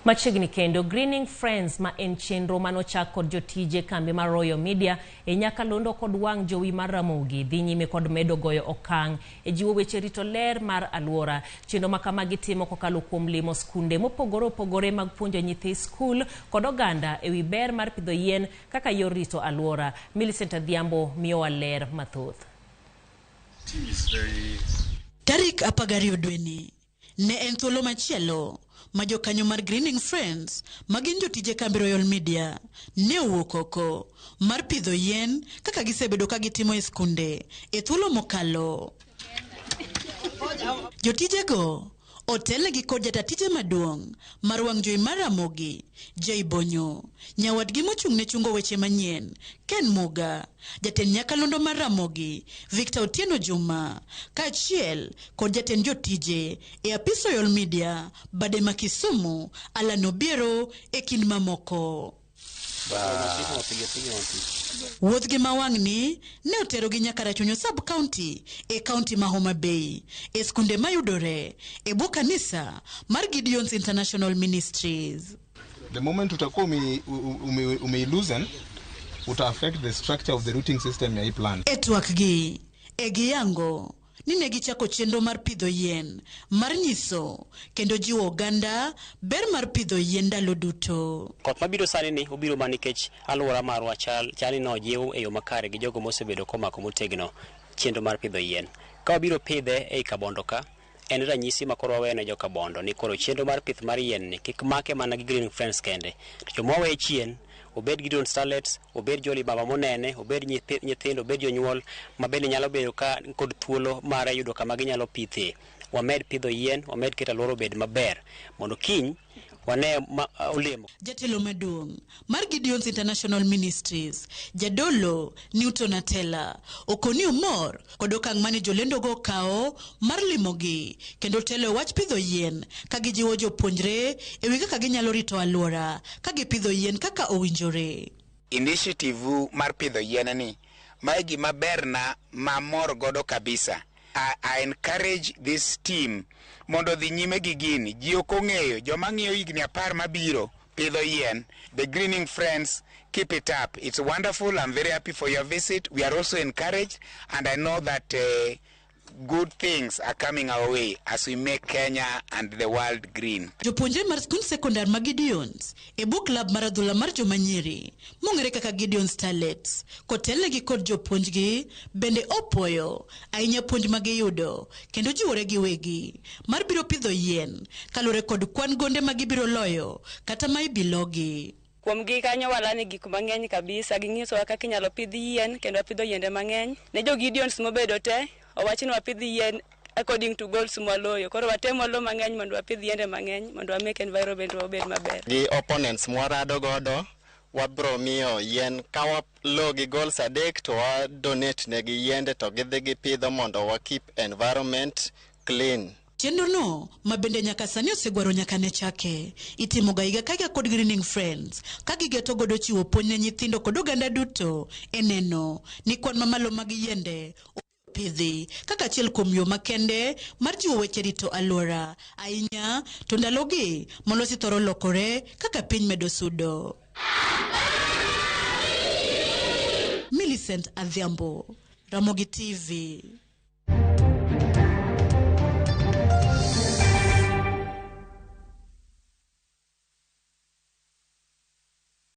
Machiegni kendo Greening Friends ma en chenro manochak kod jotije kambi mar Royal Media e Nyakalondo kod wang' jowi mar Ramogi dhi nyime kod medo goyo okang' e jiwo weche rito ler mar aluora. Chenro ma kamagi timo kokalo kuom limo skunde mopogore opogore mag puonjo nyithi skul kod oganda ewi ber mar pidho yien kaka yor rito aluora. Millicent Adhiambo miyowa ler mathoth. Tarik 12 dweni ne en thuolo machielo ma jokanyo mar Greening Friends magin jotije kambi Royal Media ne owuok oko mar pidho yien kaka gisebedo ka gitimo e skunde e thuolo mokalo. Jotijego otelegi kod jatatije maduong' mar wang' jowi mar Ramogi, Bonyo, nyawadgi mochung' ne chungo weche manyien, Ken Muga, jatend Nyakalondo mar Ramogi, Victor Otieno Juma, kaachiel kod jatend jotije e apis Royal Media, Bade Makisumu, Alan Obiero e kind mamoko. Wuodhgi mawang'ni ne oterogi nyaka Rachunyo sub-county e county ma Homa Bay e skunde mayudore e bwo kanisa mar Gideon's International Ministries. The moment utakuwa umeiluzen uta affect the structure of the rooting system ya hii plant. Etwakgi egiyango nine gichako chenro mar pidho yien mar nyiso kendo jiwo oganda ber mar pidho yien ndalo duto. Koth mabiro sani ni obiro manikech aluora marwa chali no jiw e yo makare gi jogo mosebedo komako motegno chenro mar pidho yien. Ka wabiro pidhe ei Kabondo ka en ranyisi makoro wawene jo Kabondo ni koro chenro mar pith mar yien ni kik make mana gi Greening Friends kende. To mowe chien obed Gideon Starlets, obed joli baba monene, obed nyithindo, obed jonyuol mabende nyalo bedo ka kod thuolo mar yudo kama ginyalo pithe. Wamed pidho yien, wamed keto alwora obed maber mondo kiny wane olemo. Jatelo maduong' mar Gideon's International Ministries, Jadolo Newton Atela, okoni umor kod okang' mane Jolendo go kao mar limogi kendo telo wach pidho yien ka gijiwo jopuonjre ewi kaka ginyalo rito aluora ka gipidho yien kaka owinjore. Initiative mar pidho yien ni mae gima berna mamor godo kabisa. I encourage this team mondo dhi nyime gi gini. Ji ok ong'eyo joma ng'iyo higni 10 mabiro pidho yien. The Greening Friends, keep it up. It's wonderful. I'm very happy for your visit. We are also encouraged, and I know that good things are coming our way as we make Kenya and the world green. Jopuonjre mar skul sekondar ma Gideon's e book club mar adhula mar jomanyiri mong'ere kaka Gideon Starlets kotelegi kod jopuonjgi bende opoyo ahinya puonj magiyudo kendo jiwore giwegi mar biro pidho yien kalore kod kwan gonde magibiro loyo kata ma ibilogi. Kuom gi kanyo walani gik mang'eny kabisa ging'iso kaka inyalo pidh yien kendo pidho yiende mang'eny ne jo Gideon's mobedo te owachni wapidh yien according to goals mwaloyo koro watemo lo mang'eny mondo wapidh yiende mang'eny mondo wa make environment obed maber. Gi opponents mwarado godo wabro miyo yien kawa lo gi goals 3 to wa donate ne gi yiende to gidhi gipidho mondo wa keep environment clean. Chenro no mabende nyaka sani osegwaro nyaka ne chake itimo ga higa kaka kod Greening Friends kagi geto godo chiwo puonj ne nyithindo kod oganda duto eneno ni kwan mamalo mag yiende pidhi kaka achiel kuom yo makende mar jiwo weche rito aluora ahinya to ndalogi molosi thoro lokore kaka piny medo sudo. Millicent Adhiambo, Ramogi TV.